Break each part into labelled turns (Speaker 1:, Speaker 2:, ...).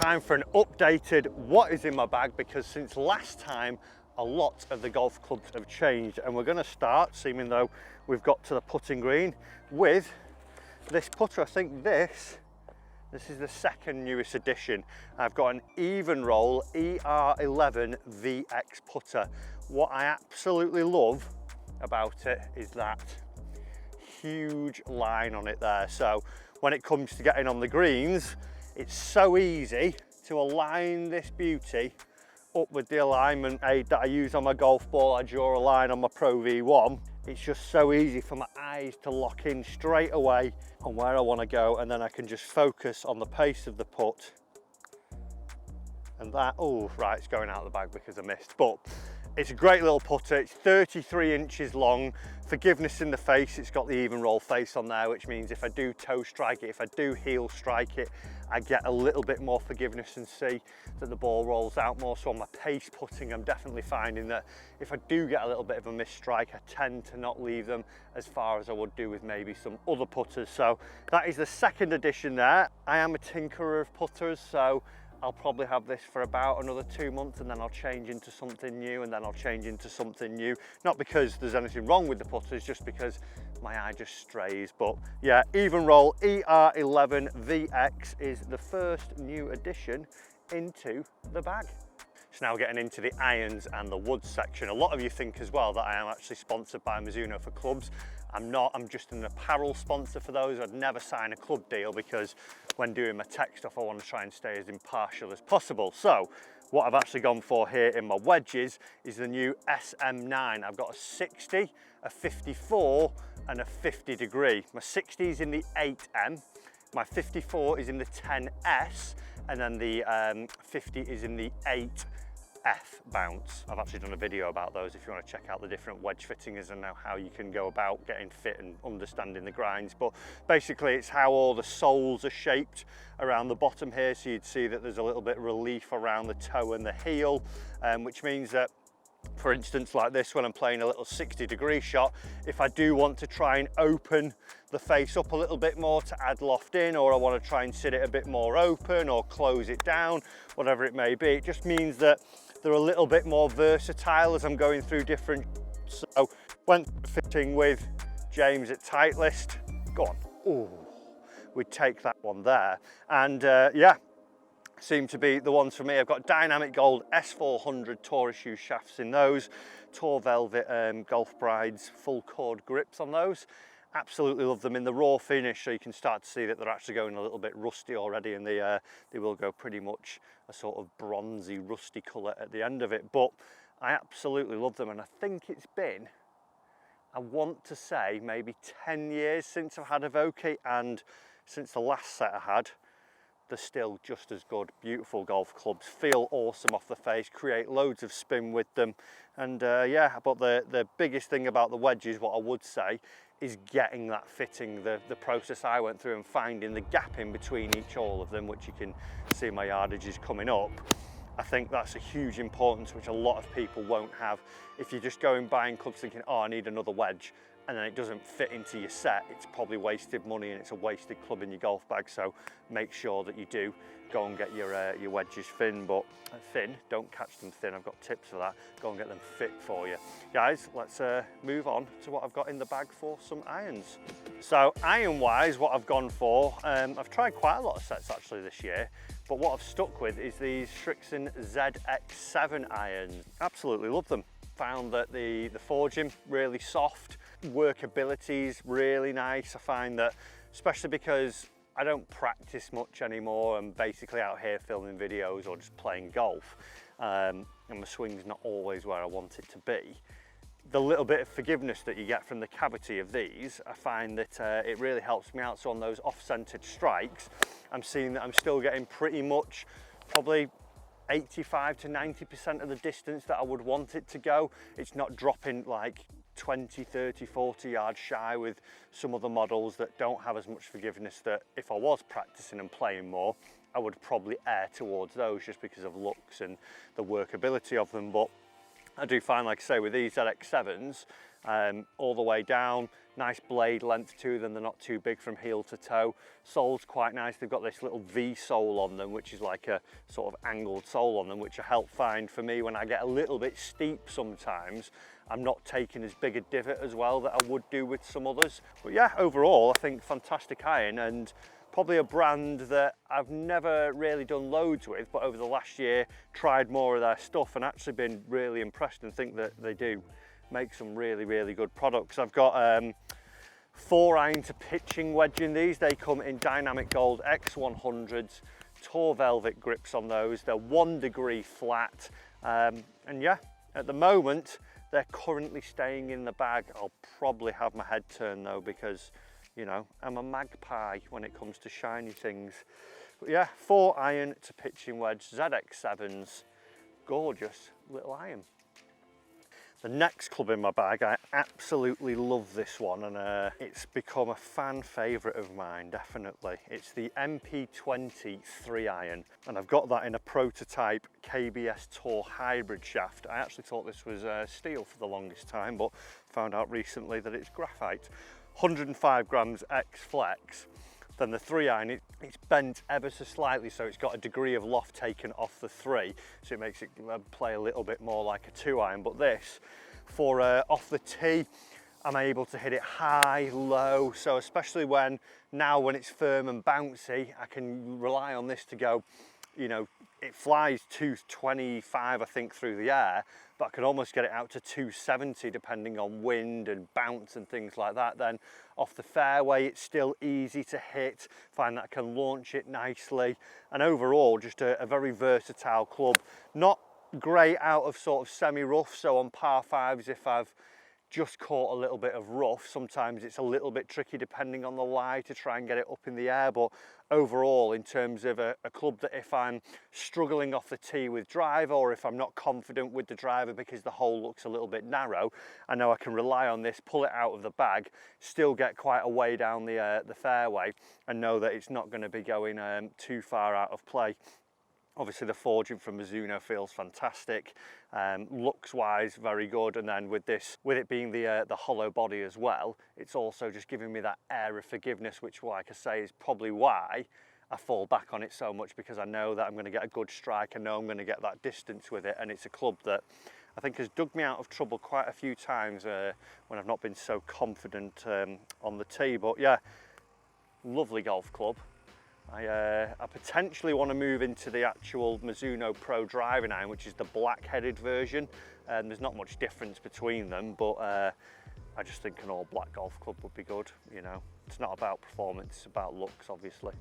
Speaker 1: time for an updated what is in my bag, because since last time a lot of the golf clubs have changed, and we're going to start, seeming though we've got to the putting green, with this putter. I think this is the second newest edition. I've got an even roll ER11 VX putter. What I absolutely love about it is that huge line on it there. So when it comes to getting on the greens, it's so easy to align this beauty up with the alignment aid that I use on my golf ball. I draw a line on my Pro V1. It's just so easy for my eyes to lock in straight away on where I want to go, and then I can just focus on the pace of the putt. And that, oh right, it's going out of the bag because I missed, but it's a great little putter. It's 33 inches long. Forgiveness in the face, it's got the even roll face on there, which means if I do toe strike it, if I do heel strike it, I get a little bit more forgiveness and see that the ball rolls out more. So on my pace putting, I'm definitely finding that if I do get a little bit of a missed strike, I tend to not leave them as far as I would do with maybe some other putters. So that is the second edition there. I am a tinkerer of putters, so I'll probably have this for about another 2 months, and then I'll change into something new, and then I'll change into something new. Not because there's anything wrong with the putters, just because my eye just strays. But yeah, even roll ER11 VX is the first new addition into the bag. So now we're getting into the irons and the wood section. A lot of you think as well that I am actually sponsored by Mizuno for clubs. I'm not, I'm just an apparel sponsor for those. I'd never sign a club deal because when doing my tech stuff, I want to try and stay as impartial as possible. So what I've actually gone for here in my wedges is the new SM9. I've got a 60, a 54 and a 50 degree. My 60 is in the 8M, my 54 is in the 10S, and then the 50 is in the 8F bounce. I've actually done a video about those if you want to check out the different wedge fittings and know how you can go about getting fit and understanding the grinds. But basically it's how all the soles are shaped around the bottom here, so you'd see that there's a little bit of relief around the toe and the heel, which means that, for instance, like this, when I'm playing a little 60-degree shot, if I do want to try and open the face up a little bit more to add loft in, or I want to try and sit it a bit more open or close it down, whatever it may be, it just means that they're a little bit more versatile as I'm going through different. So went fitting with James at Titleist. Go on. Oh, we'd take that one there. And yeah, seem to be the ones for me. I've got Dynamic Gold S400 Tourist shoe shafts in those, Tour Velvet Golf Brides full cord grips on those. Absolutely love them in the raw finish, so you can start to see that they're actually going a little bit rusty already, and they will go pretty much a sort of bronzy rusty colour at the end of it. But I absolutely love them, and I think it's been, I want to say, maybe 10 years since I've had a Vokey, and since the last set I had, they're still just as good. Beautiful golf clubs, feel awesome off the face, create loads of spin with them. And yeah, but the biggest thing about the wedges, what I would say, is getting that fitting, the process I went through and finding the gap in between each hole of them, which you can see my yardage is coming up. I think that's a huge importance, which a lot of people won't have. If you're just going buying clubs thinking, oh, I need another wedge, and then it doesn't fit into your set, it's probably wasted money and it's a wasted club in your golf bag. So make sure that you do go and get your wedges thin, but don't catch them thin. I've got tips for that. Go and get them fit for you. Guys, let's move on to what I've got in the bag for some irons. So iron wise, what I've gone for, I've tried quite a lot of sets actually this year, but what I've stuck with is these Srixon ZX7 irons. Absolutely love them. Found that the forging really soft, workability is really nice. I find that, especially because I don't practice much anymore, I'm basically out here filming videos or just playing golf, and my swing's not always where I want it to be. The little bit of forgiveness that you get from the cavity of these, I find that it really helps me out. So on those off-centered strikes, I'm seeing that I'm still getting pretty much probably 85 to 90% of the distance that I would want it to go. It's not dropping like 20, 30, 40 yards shy with some other models that don't have as much forgiveness, that if I was practicing and playing more, I would probably err towards those just because of looks and the workability of them. But I do find, like I say, with these ZX7s, all the way down. Nice blade length to them, they're not too big from heel to toe. Sole's quite nice, they've got this little V sole on them, which is like a sort of angled sole on them, which I help find for me when I get a little bit steep sometimes. I'm not taking as big a divot as well that I would do with some others. But yeah, overall, I think fantastic iron, and probably a brand that I've never really done loads with, but over the last year, tried more of their stuff and actually been really impressed, and think that they do make some really, really good products. I've got 4 iron to pitching wedge in these. They come in dynamic gold X100s, Tor velvet grips on those. They're 1 degree flat. And yeah, at the moment, they're currently staying in the bag. I'll probably have my head turned though, because, you know, I'm a magpie when it comes to shiny things. But yeah, 4 iron to pitching wedge, ZX7s, gorgeous little iron. The next club in my bag, I absolutely love this one, and it's become a fan favourite of mine, definitely. It's the MP20 3 iron, and I've got that in a prototype KBS Tour hybrid shaft. I actually thought this was steel for the longest time, but found out recently that it's graphite. 105 grams X flex. Then the 3 iron, it's bent ever so slightly, so it's got a degree of loft taken off the 3, so it makes it play a little bit more like a 2 iron. But this, for off the tee, I'm able to hit it high, low, so especially when it's firm and bouncy, I can rely on this to go, you know, it flies 225, I think, through the air, but I can almost get it out to 270 depending on wind and bounce and things like that. Then off the fairway, it's still easy to hit, find that I can launch it nicely, and overall just a very versatile club. Not great out of sort of semi-rough, so on par 5s, if I've just caught a little bit of rough, sometimes it's a little bit tricky depending on the lie to try and get it up in the air. But overall, in terms of a club that if I'm struggling off the tee with driver, or if I'm not confident with the driver because the hole looks a little bit narrow, I know I can rely on this, pull it out of the bag, still get quite a way down the fairway, and know that it's not going to be going too far out of play. Obviously the forging from Mizuno feels fantastic, looks wise very good, and then with it being the hollow body as well, it's also just giving me that air of forgiveness, which, like I say, is probably why I fall back on it so much, because I know that I'm going to get a good strike, I know I'm going to get that distance with it, and it's a club that I think has dug me out of trouble quite a few times when I've not been so confident on the tee. But yeah, lovely golf club. I potentially want to move into the actual Mizuno Pro driving iron, which is the black-headed version. There's not much difference between them, but I just think an all-black golf club would be good. You know, it's not about performance, it's about looks, obviously.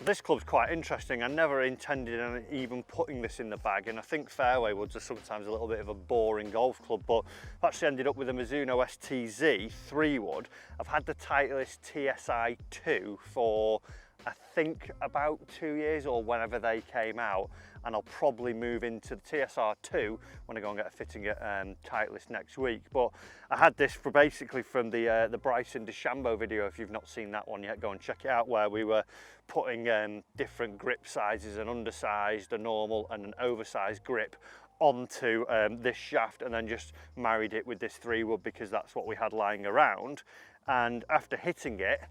Speaker 1: This club's quite interesting. I never intended on even putting this in the bag, and I think Fairway woods are sometimes a little bit of a boring golf club, but I've actually ended up with a Mizuno STZ 3 wood. I've had the Titleist TSI 2 for I think about 2 years, or whenever they came out, and I'll probably move into the TSR 2 when I go and get a fitting at Titleist next week. But I had this for basically from the Bryson DeChambeau video. If you've not seen that one yet, go and check it out, where we were putting different grip sizes, an undersized, a normal and an oversized grip onto this shaft, and then just married it with this 3 wood because that's what we had lying around. And after hitting it,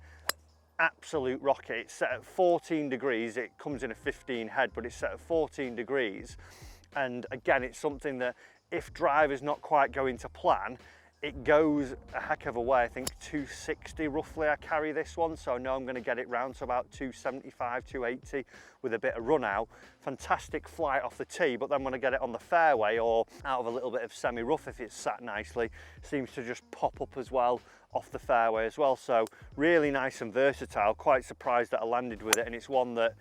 Speaker 1: absolute rocket. It's set at 14 degrees. It comes in a 15 head, but it's set at 14 degrees. And again, it's something that if driver's not quite going to plan, it goes a heck of a way. I think 260 roughly I carry this one, so I know I'm going to get it round to about 275, 280 with a bit of run out. Fantastic flight off the tee, but then when I get it on the fairway or out of a little bit of semi-rough, if it's sat nicely, seems to just pop up as well off the fairway as well. So really nice and versatile. Quite surprised that I landed with it, and it's one that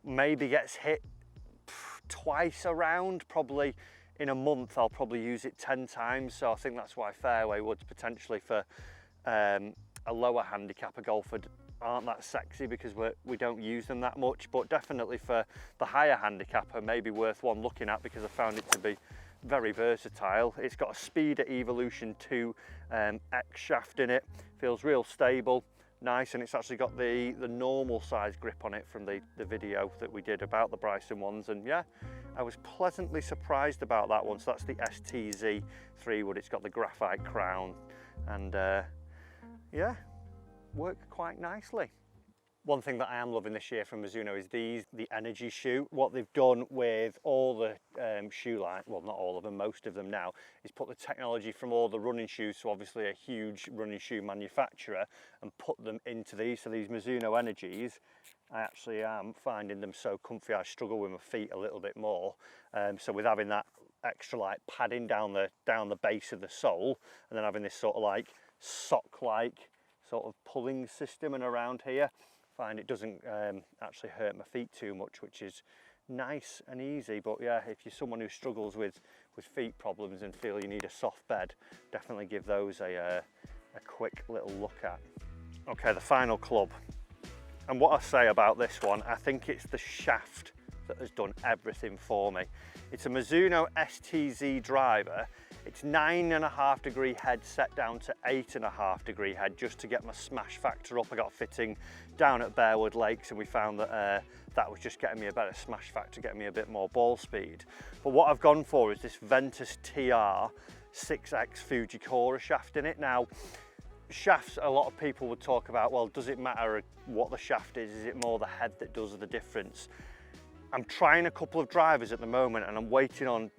Speaker 1: maybe gets hit twice around. Probably in a month I'll probably use it 10 times, so I think that's why fairway woods potentially for a lower handicapper golfer aren't that sexy, because we don't use them that much. But definitely for the higher handicapper, maybe worth one looking at, because I found it to be very versatile. It's got a Speeder Evolution 2 X shaft in it, feels real stable, nice, and it's actually got the normal size grip on it from the video that we did about the Bryson ones. And yeah, I was pleasantly surprised about that one. So that's the STZ 3 wood. It's got the graphite crown, and yeah, work quite nicely. One thing that I am loving this year from Mizuno is the energy shoe. What they've done with all the shoe line, well, not all of them, most of them now, is put the technology from all the running shoes, so obviously a huge running shoe manufacturer, and put them into these. So these Mizuno Energies, I actually am finding them so comfy. I struggle with my feet a little bit more. So with having that extra like padding down the base of the sole, and then having this sort of like sock-like sort of pulling system and around here, find it doesn't actually hurt my feet too much, which is nice and easy. But yeah, if you're someone who struggles with feet problems and feel you need a soft bed, definitely give those a quick little look at. Okay, the final club. And what I say about this one, I think it's the shaft that has done everything for me. It's a Mizuno STZ driver. It's 9.5 degree head set down to 8.5 degree head just to get my smash factor up. I got fitting down at Bearwood Lakes and we found that that was just getting me a better smash factor, getting me a bit more ball speed. But what I've gone for is this Ventus TR 6X Fujikura shaft in it. Now, shafts, a lot of people would talk about, well, does it matter what the shaft is? Is it more the head that does the difference? I'm trying a couple of drivers at the moment and I'm waiting on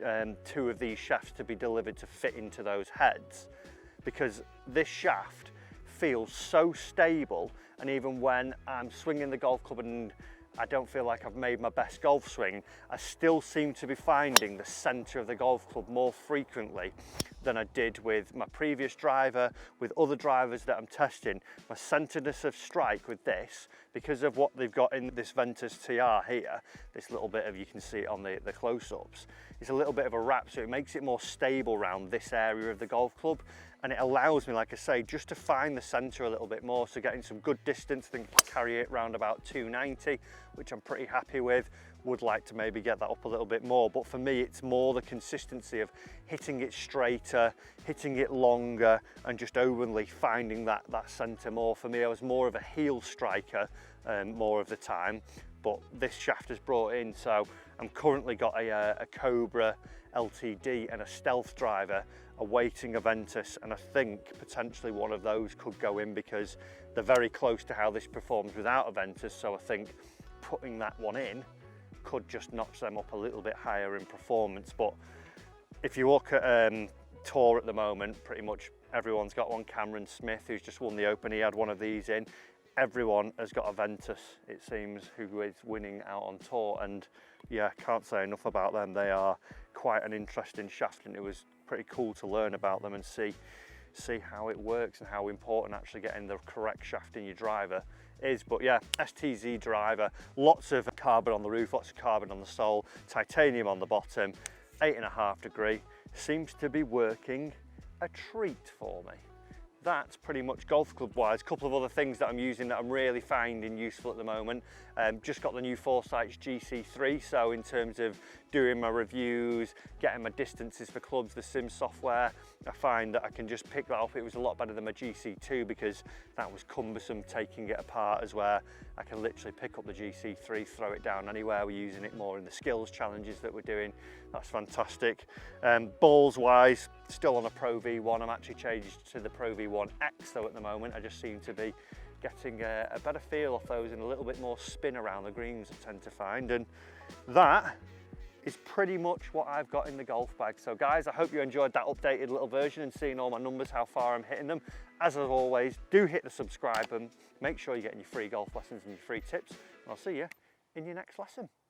Speaker 1: 2 of these shafts to be delivered to fit into those heads, because this shaft feels so stable, and even when I'm swinging the golf club and I don't feel like I've made my best golf swing, I still seem to be finding the centre of the golf club more frequently than I did with my previous driver, with other drivers that I'm testing. My centeredness of strike with this, because of what they've got in this Ventus TR here, this little bit of, you can see it on the close-ups, it's a little bit of a wrap, so it makes it more stable around this area of the golf club, and it allows me, like I say, just to find the centre a little bit more, so getting some good distance. I think I can carry it around about 290, which I'm pretty happy with. Would like to maybe get that up a little bit more, but for me it's more the consistency of hitting it straighter, hitting it longer, and just openly finding that centre more. For me, I was more of a heel striker more of the time, but this shaft has brought in, so I'm currently got a Cobra LTD and a Stealth driver awaiting a Ventus, and I think potentially one of those could go in because they're very close to how this performs without a Ventus, so I think putting that one in could just notch them up a little bit higher in performance. But if you look at tour at the moment, pretty much everyone's got one. Cameron Smith, who's just won the Open, he had one of these in. Everyone has got a Ventus, it seems, who is winning out on tour, and yeah, can't say enough about them. They are quite an interesting shaft, and it was pretty cool to learn about them and see how it works and how important actually getting the correct shaft in your driver is. But yeah, STZ driver, lots of carbon on the roof, lots of carbon on the sole, titanium on the bottom, 8.5 degree, seems to be working a treat for me. That's pretty much golf club wise. A couple of other things that I'm using that I'm really finding useful at the moment. Just got the new Foresight GC3, so in terms of doing my reviews, getting my distances for clubs, the sim software, I find that I can just pick that up. It was a lot better than my GC2 because that was cumbersome taking it apart, as where I can literally pick up the GC3, throw it down anywhere. We're using it more in the skills challenges that we're doing. That's fantastic. Balls wise, still on a Pro V1. I'm actually changed to the Pro V1 X though at the moment. I just seem to be getting a better feel of those and a little bit more spin around the greens, I tend to find. And that is pretty much what I've got in the golf bag. So guys, I hope you enjoyed that updated little version and seeing all my numbers, how far I'm hitting them. As always, do hit the subscribe and make sure you're getting your free golf lessons and your free tips. And I'll see you in your next lesson.